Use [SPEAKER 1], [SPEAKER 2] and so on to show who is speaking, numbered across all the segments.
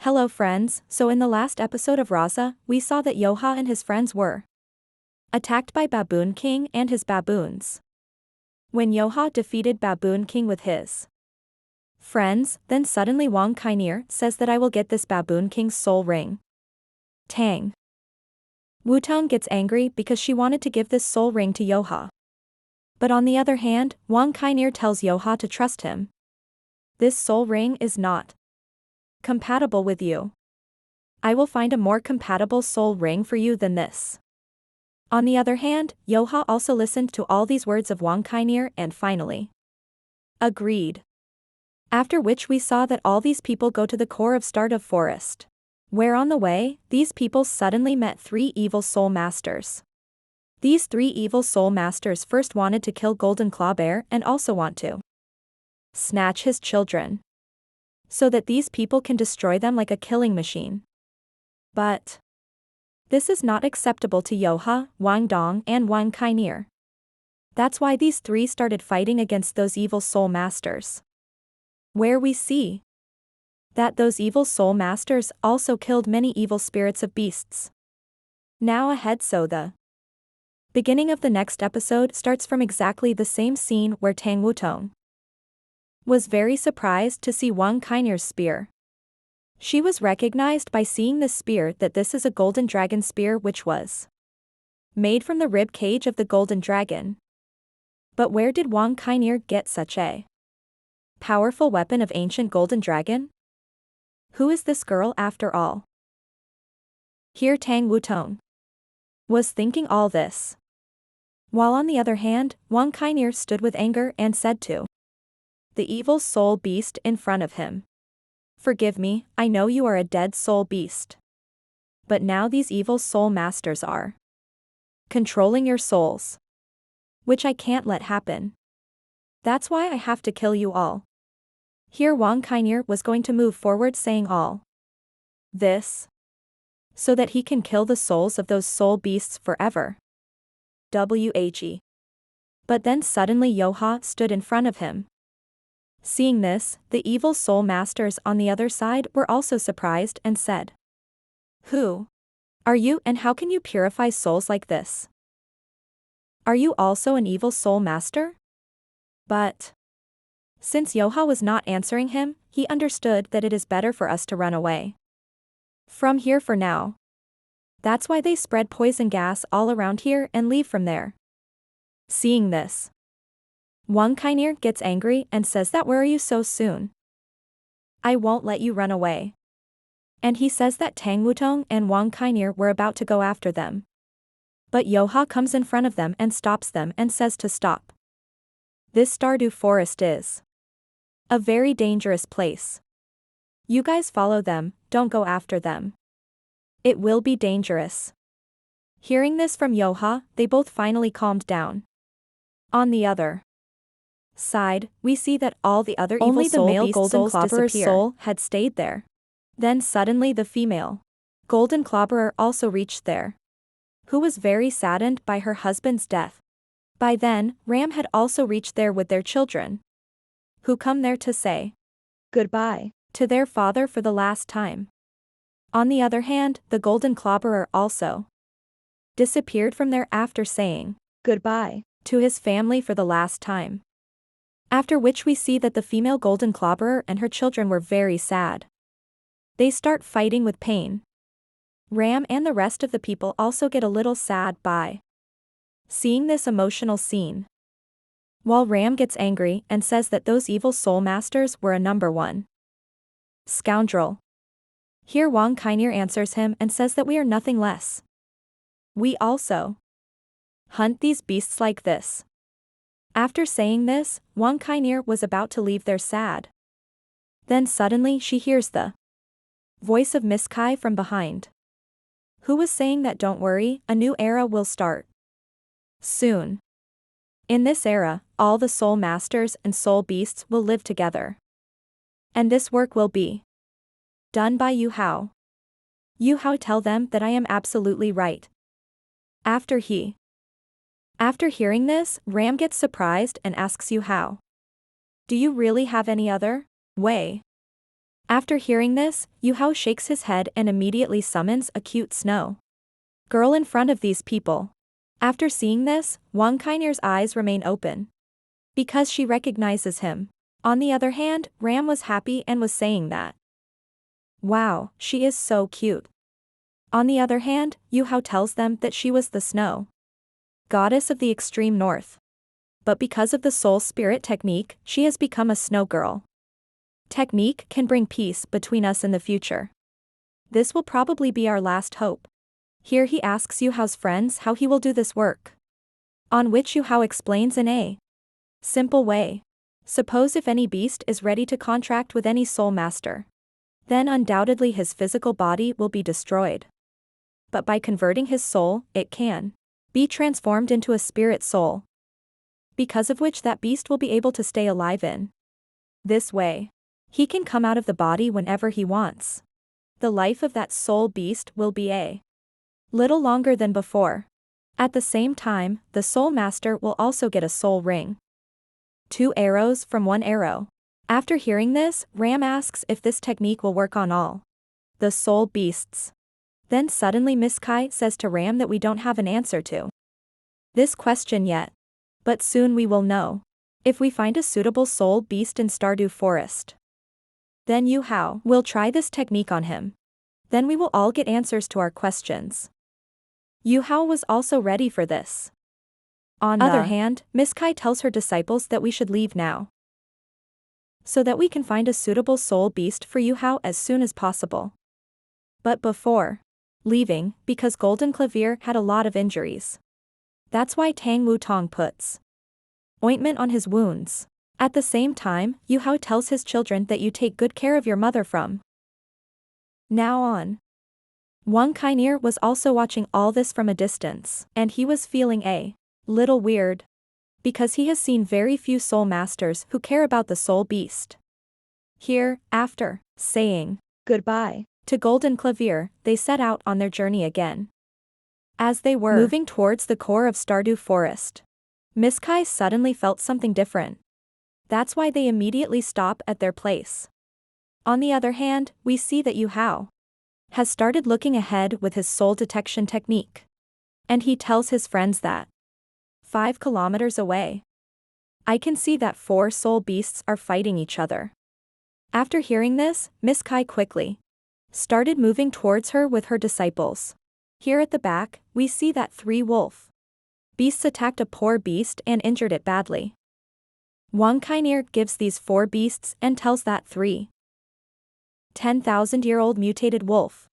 [SPEAKER 1] Hello friends, so in the last episode of Raza, we saw that Yuhao and his friends were attacked by Baboon King and his baboons. When Yuhao defeated Baboon King with his friends, then suddenly Wang Kainir says that I will get this Baboon King's soul ring. Tang Wutong gets angry because she wanted to give this soul ring to Yuhao. But on the other hand, Wang Kainir tells Yuhao to trust him. This soul ring is not compatible with you. I will find a more compatible soul ring for you than this. On the other hand, Yuhao also listened to all these words of Wang Kainir and finally agreed. After which we saw that all these people go to the core of Stardew Forest, where on the way, these people suddenly met three evil soul masters. These three evil soul masters first wanted to kill Golden Claw Bear and also want to snatch his children, so that these people can destroy them like a killing machine. But this is not acceptable to Yuhao, Wang Dong and Wang Kainir. That's why these three started fighting against those evil soul masters, where we see that those evil soul masters also killed many evil spirits of beasts. Now ahead, so the beginning of the next episode starts from exactly the same scene where Tang Wutong was very surprised to see Wang Kainir's spear. She was recognized by seeing the spear that this is a golden dragon spear which was made from the rib cage of the golden dragon. But where did Wang Kainir get such a powerful weapon of ancient golden dragon? Who is this girl after all? Here Tang Wutong was thinking all this, while on the other hand, Wang Kainir stood with anger and said to the evil soul beast in front of him, "Forgive me, I know you are a dead soul beast. But now these evil soul masters are controlling your souls, which I can't let happen. That's why I have to kill you all." Here Wang Kainir was going to move forward saying all this so that he can kill the souls of those soul beasts forever. But then suddenly Yuhao stood in front of him. Seeing this, the evil soul masters on the other side were also surprised and said, "Who are you and how can you purify souls like this? Are you also an evil soul master?" But since Yuhao was not answering him, he understood that it is better for us to run away from here for now. That's why they spread poison gas all around here and leave from there. Seeing this, Wang Kainir gets angry and says that where are you so soon? I won't let you run away. And he says that Tang Wutong and Wang Kainir were about to go after them. But Yuhao comes in front of them and stops them and says to stop. This Stardew Forest is a very dangerous place. You guys follow them, don't go after them. It will be dangerous. Hearing this from Yuhao, they both finally calmed down. On the other side, we see that all the other evil soul male beast golden souls clobberer's disappear. soul had stayed there. Then suddenly the female golden clobberer also reached there, who was very saddened by her husband's death. By then, Ram had also reached there with their children, who come there to say goodbye to their father for the last time. On the other hand, the golden clobberer also disappeared from there after saying goodbye to his family for the last time. After which we see that the female golden clobberer and her children were very sad. They start fighting with pain. Ram and the rest of the people also get a little sad by seeing this emotional scene. While Ram gets angry and says that those evil soul masters were a number one scoundrel. Here Wang Kainir answers him and says that we are nothing less. We also hunt these beasts like this. After saying this, Wang Kainir was about to leave there sad. Then suddenly she hears the voice of Miss Kai from behind, who was saying that don't worry, a new era will start soon. In this era, all the soul masters and soul beasts will live together. And this work will be done by Yuhao. Yuhao tell them that I am absolutely right. After hearing this, Ram gets surprised and asks Yuhao, "Do you really have any other way After hearing this, Yuhao shakes his head and immediately summons a cute snow girl in front of these people. After seeing this, Wang Kainir's eyes remain open, because she recognizes him. On the other hand, Ram was happy and was saying that, wow, she is so cute. On the other hand, Yuhao tells them that she was the snow goddess of the extreme north. But because of the soul spirit technique, she has become a snow girl. Technique can bring peace between us in the future. This will probably be our last hope. Here he asks Yuhao's friends how he will do this work. On which Yuhao explains in a simple way. Suppose if any beast is ready to contract with any soul master, then undoubtedly his physical body will be destroyed. But by converting his soul, it can be transformed into a spirit soul, because of which that beast will be able to stay alive in this way. He can come out of the body whenever he wants. The life of that soul beast will be a little longer than before. At the same time, the soul master will also get a soul ring. 2 arrows from 1 arrow. After hearing this, Ram asks if this technique will work on all the soul beasts. Then suddenly Miss Kai says to Ram that we don't have an answer to this question yet. But soon we will know. If we find a suitable soul beast in Stardew Forest, then Yuhao will try this technique on him. Then we will all get answers to our questions. Yuhao was also ready for this. On the other hand, Miss Kai tells her disciples that we should leave now, so that we can find a suitable soul beast for Yuhao as soon as possible. But before leaving, because Golden Clavier had a lot of injuries, that's why Tang Wutong puts ointment on his wounds. At the same time, Yuhao tells his children that you take good care of your mother from now on. Wang Kainir was also watching all this from a distance, and he was feeling a little weird, because he has seen very few soul masters who care about the soul beast. Here, after saying goodbye to Golden Clavier, they set out on their journey again. As they were moving towards the core of Stardew Forest, Miss Kai suddenly felt something different. That's why they immediately stop at their place. On the other hand, we see that Yuhao has started looking ahead with his soul detection technique. And he tells his friends that 5 kilometers away, I can see that 4 soul beasts are fighting each other. After hearing this, Miss Kai quickly started moving towards her with her disciples. Here at the back, we see that 3 wolf beasts attacked a poor beast and injured it badly. Wang Kainir gives these 4 beasts and tells that 3 10,000-year-old mutated wolf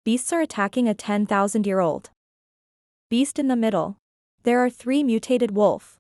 [SPEAKER 1] beasts are attacking a 10,000-year-old beast in the middle. There are 3 mutated wolf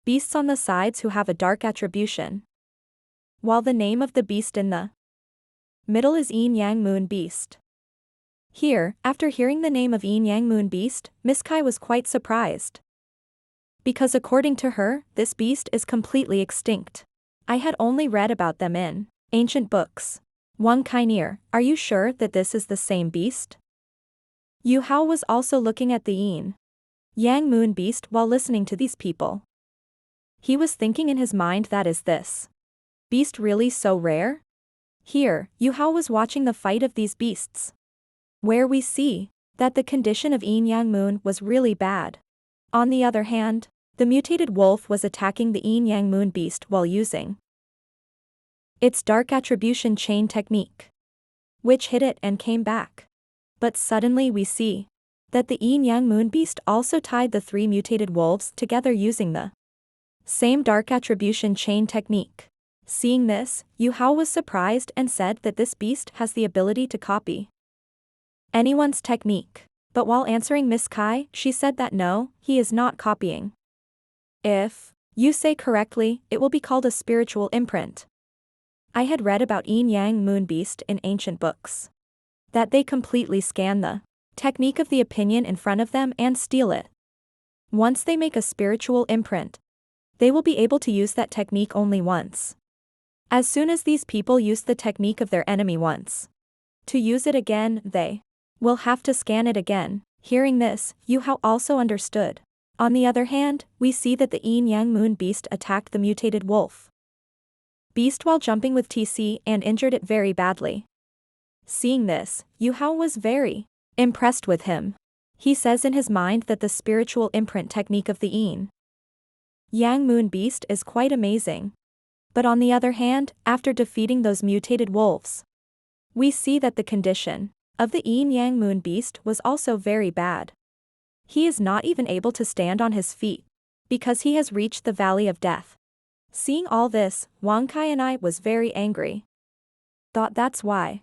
[SPEAKER 1] beasts on the sides who have a dark attribution, while the name of the beast in the middle is Yin Yang Moon Beast. Here, after hearing the name of Yin Yang Moon Beast, Miss Kai was quite surprised, because according to her, this beast is completely extinct. I had only read about them in ancient books. Wang Kainir, are you sure that this is the same beast? Yuhao was also looking at the Yin Yang Moon Beast while listening to these people. He was thinking in his mind, that is this beast really so rare? Here, Yuhao was watching the fight of these beasts, where we see that the condition of Yin Yang Moon was really bad. On the other hand, the mutated wolf was attacking the Yin Yang Moon Beast while using its dark attribution chain technique, which hit it and came back. But suddenly we see that the Yin Yang Moon Beast also tied the 3 mutated wolves together using the same dark attribution chain technique. Seeing this, Yuhao was surprised and said that this beast has the ability to copy anyone's technique. But while answering Miss Kai, she said that no, he is not copying. If you say correctly, it will be called a spiritual imprint. I had read about Yin Yang Moon Beast in ancient books, that they completely scan the technique of the opinion in front of them and steal it. Once they make a spiritual imprint, they will be able to use that technique only once. As soon as these people use the technique of their enemy once, to use it again, they will have to scan it again. Hearing this, Yuhao also understood. On the other hand, we see that the Yin Yang Moon Beast attacked the mutated wolf beast while jumping with TC and injured it very badly. Seeing this, Yuhao was very impressed with him. He says in his mind that the spiritual imprint technique of the yin yang moon beast is quite amazing. But on the other hand, after defeating those mutated wolves, we see that the condition of the yin yang moon beast was also very bad. He is not even able to stand on his feet, because he has reached the valley of death. Seeing all this, Wang Kai and I was very angry. Thought that's why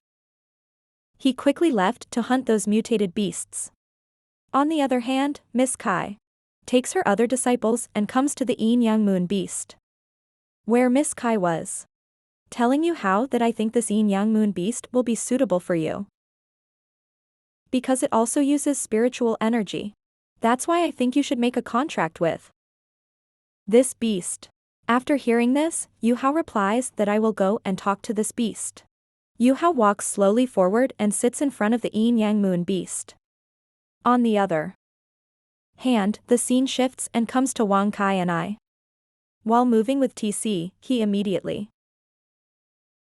[SPEAKER 1] he quickly left to hunt those mutated beasts. On the other hand, Miss Kai takes her other disciples and comes to the yin yang moon beast, where Miss Kai was telling Yuhao that I think this yin yang moon beast will be suitable for you, because it also uses spiritual energy. That's why I think you should make a contract with this beast. After hearing this, Yuhao replies that I will go and talk to this beast. Yuhao walks slowly forward and sits in front of the yin yang moon beast. On the other hand, the scene shifts and comes to Wang Kai and I. While moving with TC, he immediately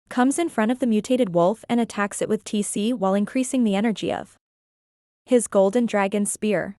[SPEAKER 1] comes in front of the mutated wolf and attacks it with TC while increasing the energy of his golden dragon spear.